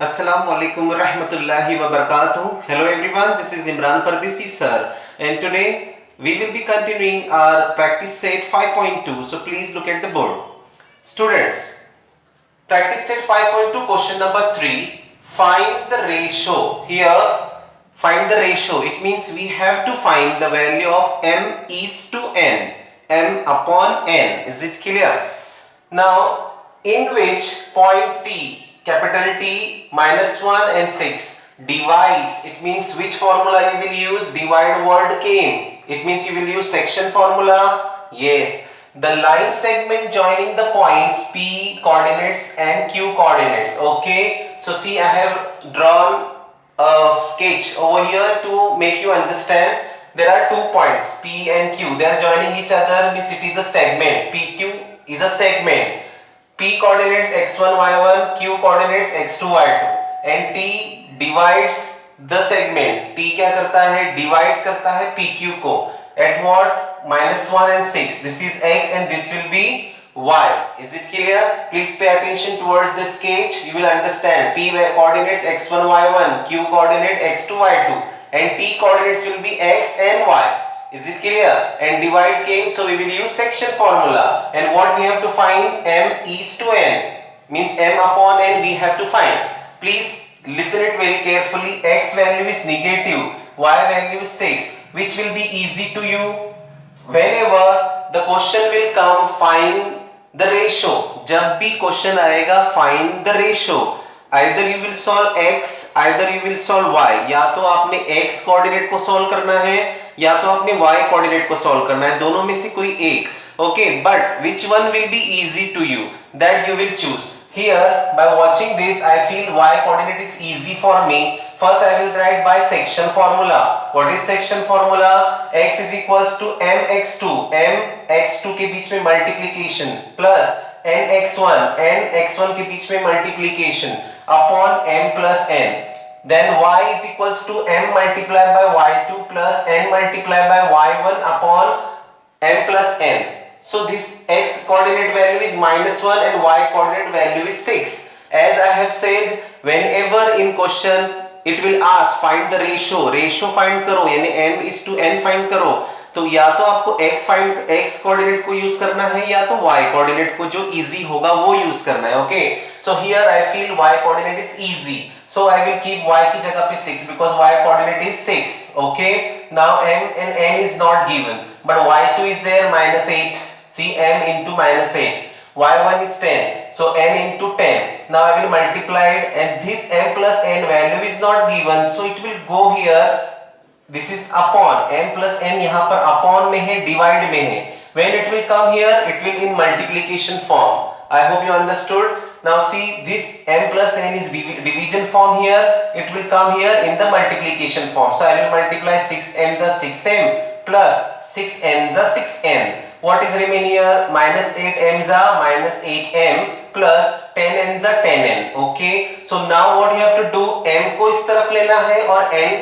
Assalamu alaikum wa rahmatullahi wa barakatuh. Hello everyone, this is Imran Pardisi sir, and today we will be continuing our practice set 5.2. So please look at the board. Students, practice set 5.2 question number 3. Find the ratio. Here, find the ratio. It means we have to find the value of m is to n, m upon n. Is it clear? Now, in which point t, capital T, -1 and 6 divides, it means which formula you will use? Divide word came. It means you will use section formula. Yes. The line segment joining the points P coordinates and Q coordinates. Okay. So see, I have drawn a sketch over here to make you understand. There are 2 points P and Q. They are joining each other, means it is a segment. PQ is a segment. P coordinates x1 y1, Q coordinates x2 y2, and T divides the segment. T क्या करता है? Divide करता है PQ को. At what? -1 and 6. This is x and this will be y. Is it clear? Please pay attention towards the sketch. You will understand. P coordinates x1 y1, Q coordinate x2 y2, and T coordinates will be x and y. Is it clear? And divide came, so we will use section formula. And what we have to find? M is to n. Means m upon n we have to find. Please listen it very carefully. X value is negative, y value is 6. Which will be easy to you? Whenever the question will come, find the ratio. जब भी question आएगा, find the ratio. Either you will solve x, either you will solve y. या तो आपने x coordinate को solve करना है या तो आपने y कोऑर्डिनेट को सॉल्व करना है, दोनों में से कोई एक. Okay, but which one will be easy to you? That you will choose. Here, by watching this, I feel y coordinate is easy for me. First, I will write by section formula. What is section formula? X is equals to mx2. mx2 के बीच में multiplication plus nx1 के बीच में multiplication upon m plus n. Then y is equals to m multiplied by y2 plus n multiplied by y1 upon m plus n. So this x coordinate value is -1 and y coordinate value is 6. As I have said, whenever in question it will ask find the ratio find करो, यानी m is to n find करो, तो या तो आपको x coordinate को use करना है या तो y कोऑर्डिनेट को, जो इजी होगा वो यूज करना है. Okay, so here I feel y coordinate is easy, so I will keep y की जगह पे 6 because y coordinate is 6. Okay, now m and n is not given, but y2 is there, -8. See, m into -8, y1 is 10, so n into 10. Now I will multiply it, and this m plus n value is not given, so it will go here. This is upon, m plus n यहाँ पर upon में है, divide में है. When it will come here, it will in multiplication form. I hope you understood. Now see, this m plus n is division form here. It will come here in the multiplication form. So I will multiply 6m is 6m plus 6n is 6n. What is remain here? -8m is -8m plus 10n is 10n. Okay. So now what you have to do? m को इस तरफ लेना है और n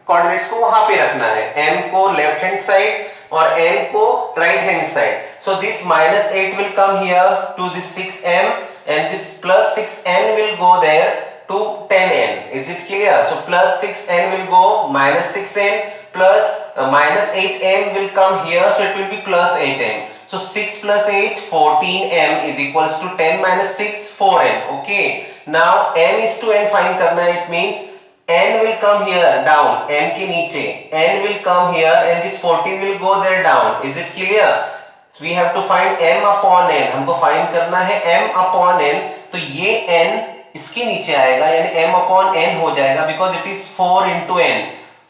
coordinates को वहां पे रखना है. m को लेफ्ट हैंड साइड और n को right hand side. So this -8 will come here to this 6m, and this plus 6n will go there to 10n. Is it clear? So plus 6n will go -6n plus -8m will come here, so it will be plus 8m. So 6 plus 8, 14m is equals to 10 minus 6, 4m. Okay, now m is to n find करना है. It means n will come here down, m के नीचे n will come here, and this 14 will go there down. Is it clear? So we have to find m upon n. हमको find करना है m upon n. तो ये n इसके नीचे आएगा, यानी m upon n हो जाएगा, because it is 4 into n.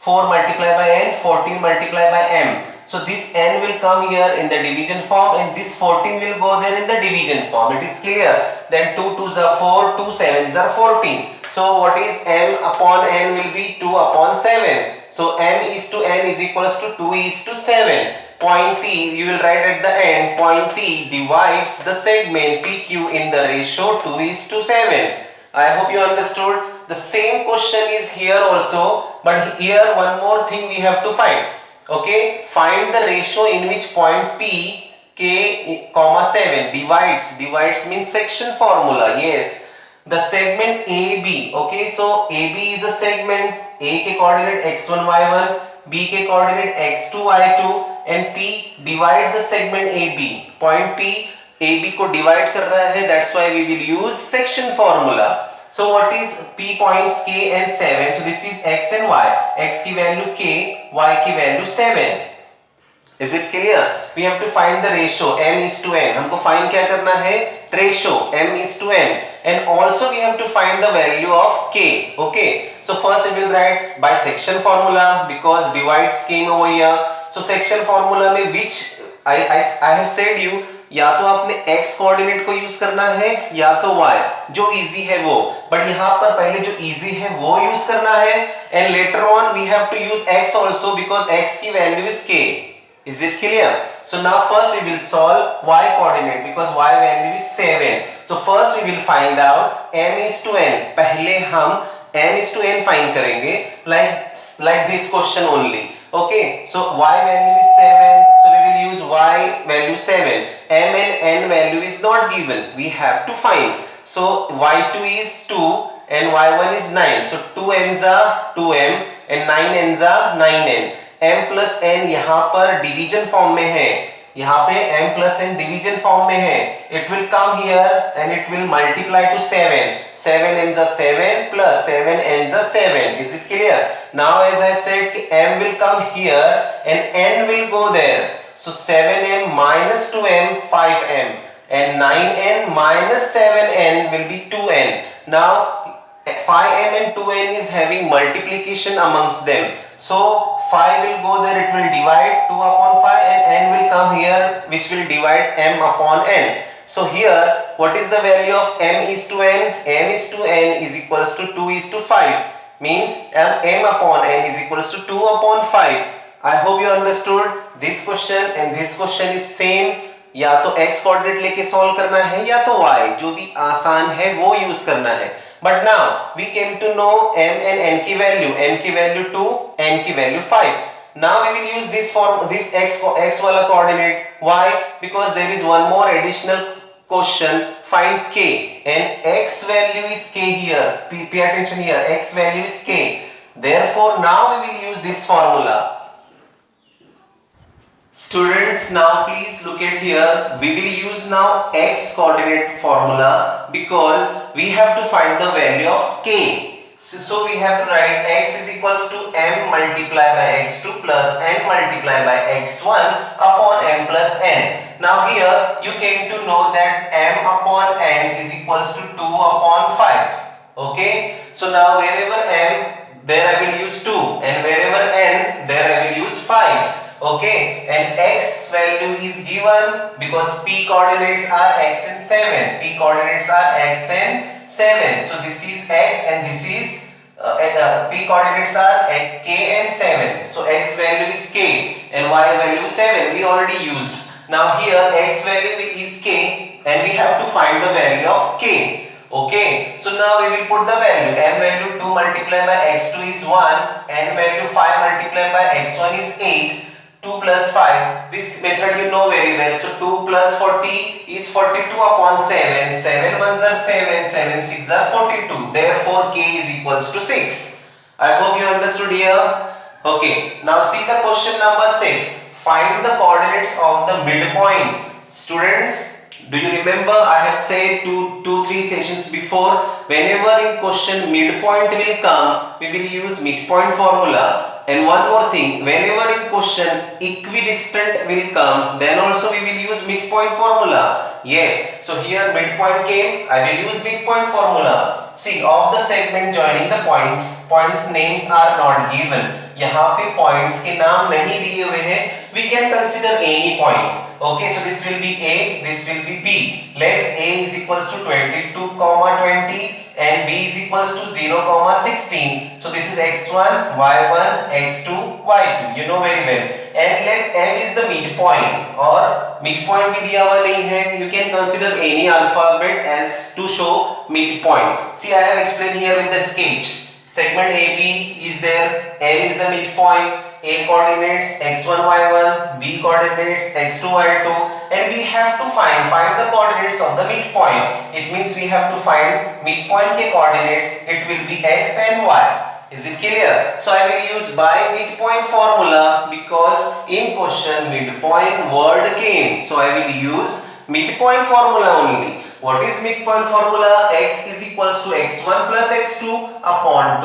4 multiplied by n, 14 multiplied by m. So this n will come here in the division form, and this 14 will go there in the division form. It is clear? Then 2 2s are 4, 2 7s are 14. So what is m upon n will be 2 upon 7. So m is to n is equals to 2 is to 7. Point T, you will write at the end, point T divides the segment PQ in the ratio 2 is to 7. I hope you understood. The same question is here also, but here one more thing we have to find. Okay, find the ratio in which point P k, 7 divides means section formula. Yes, the segment AB. Okay, so AB is a segment. A के coordinate x1 y1, B के coordinate x2 y2, and P divides the segment AB. Point P AB को divide कर रहा है. That's why we will use section formula. So what is P points K and 7? So this is x and y. X की value K, y की value 7. Is it clear? We have to find the ratio m is to n. हमको find क्या करना है? Ratio m is to n. And also we have to find the value of k. Okay. So first we will write by section formula because divides came over here. So section formula में which I have said you या तो आपने x coordinate को use करना है या तो y, जो इजी है वो, बट यहाँ पर पहले जो इजी है वो यूज करना है, and later on we have to use x also because x की value is k. Is it clear? So now first we will solve y coordinate because y value is 7. So first we will find out m is to n. पहले हम m is to n find करेंगे like this question only. Okay, so y value is 7, so we will use y value 7. M and n value is not given, we have to find. So y2 is 2 and y1 is 9. So 2 n's are 2m and 9 n's are 9n. m plus n यहाँ पर division form में है, यहाँ पे m plus n division form में है. It will come here and it will multiply to 7. 7 n's are 7 plus 7 n's are 7. Is it clear? Now as I said m will come here and n will go there. So 7m minus 2m 5m and 9n minus 7n will be 2n. Now 5m and 2n is having multiplication amongst them. So 5 will go there, it will divide 2 upon 5 and n will come here which will divide m upon n. So here what is the value of m is to n? M is to n is equals to 2 is to 5. Means m upon n is equals to 2 upon 5. I hope you understood this question and this question is same. या तो x coordinate लेके solve करना है या तो y, जो भी आसान है वो यूज करना है. But now we came to know m and n की value. M की value 2, n की value 5. Now we will use this form, this x वाला coordinate. Why? Because there is one more additional question. Find k and x value is k here. Pay attention here. X value is k. Therefore now we will use this formula. Students, now please look at here. We will use now x coordinate formula because we have to find the value of k. So we have to write x is equals to m multiplied by x2 plus n multiplied by x1 upon m plus n. Now here you came to know that m upon n is equals to 2 upon 5. Okay. So now wherever m, there I will use 2 and wherever n, there I will use 5. Okay, and x value is given because p coordinates are x and 7. P coordinates are x and 7. So this is x and this is p coordinates are k and 7. So x value is k and y value 7. We already used. Now here x value is k and we have to find the value of k. Okay, so now we will put the value. M value 2 multiplied by x2 is 1. N value 5 multiplied by x1 is 8. 2 plus 5, this method you know very well. So 2 plus 40 is 42 upon 7. 7 ones are 7, 7 6 are 42. Therefore k is equals to 6. I hope you understood here. Okay, now see the question number 6. Find the coordinates of the midpoint. Students, do you remember I have said 2-3 sessions before, whenever in question midpoint will come, we will use midpoint formula. And one more thing, whenever in question equidistant will come, then also we will use midpoint formula. Yes, so here midpoint came, I will use midpoint formula. See, of the segment joining the points names are not given. यहाँ पे points के नाम नहीं दिए हुए हैं. We can consider any points. Okay, so this will be A, this will be B. Let A is equals to 22, 20 and B is equals to 0, 16. So this is x1, y1, x2, y2. You know very well. And let M is the midpoint or midpoint भी दिया हुआ नहीं है. You can consider any alphabet as to show midpoint. See, I have explained here with the sketch. Segment AB is there, M is the midpoint, A coordinates x1 y1, B coordinates x2 y2, and we have to find the coordinates of the midpoint. It means we have to find midpoint के coordinates. It will be x and y. Is it clear? So I will use by midpoint formula because in question midpoint word came. So I will use midpoint formula only. What is midpoint formula? X is equals to x1 plus x2 upon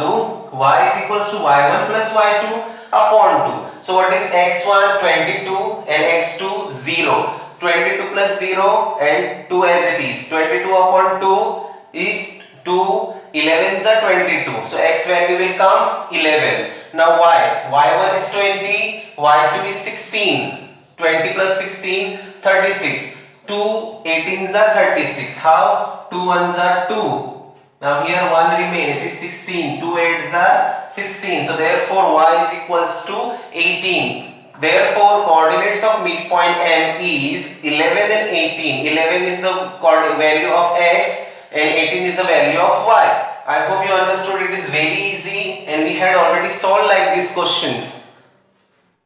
2. Y is equals to y1 plus y2 upon 2. So what is x1? 22 and x2 0. 22 plus 0 and 2 as it is. 22 upon 2 is 2. 11s are 22. So x value will come 11. Now y. y1 is 20. y2 is 16. 20 plus 16, 36. 2 18s are 36. How? 2 1s are 2. Now here 1 remain. It is 16. 2 8s are 16. So therefore y is equals to 18. Therefore coordinates of midpoint M is 11 and 18. 11 is the value of x and 18 is the value of y. I hope you understood. It is very easy and we had already solved like these questions.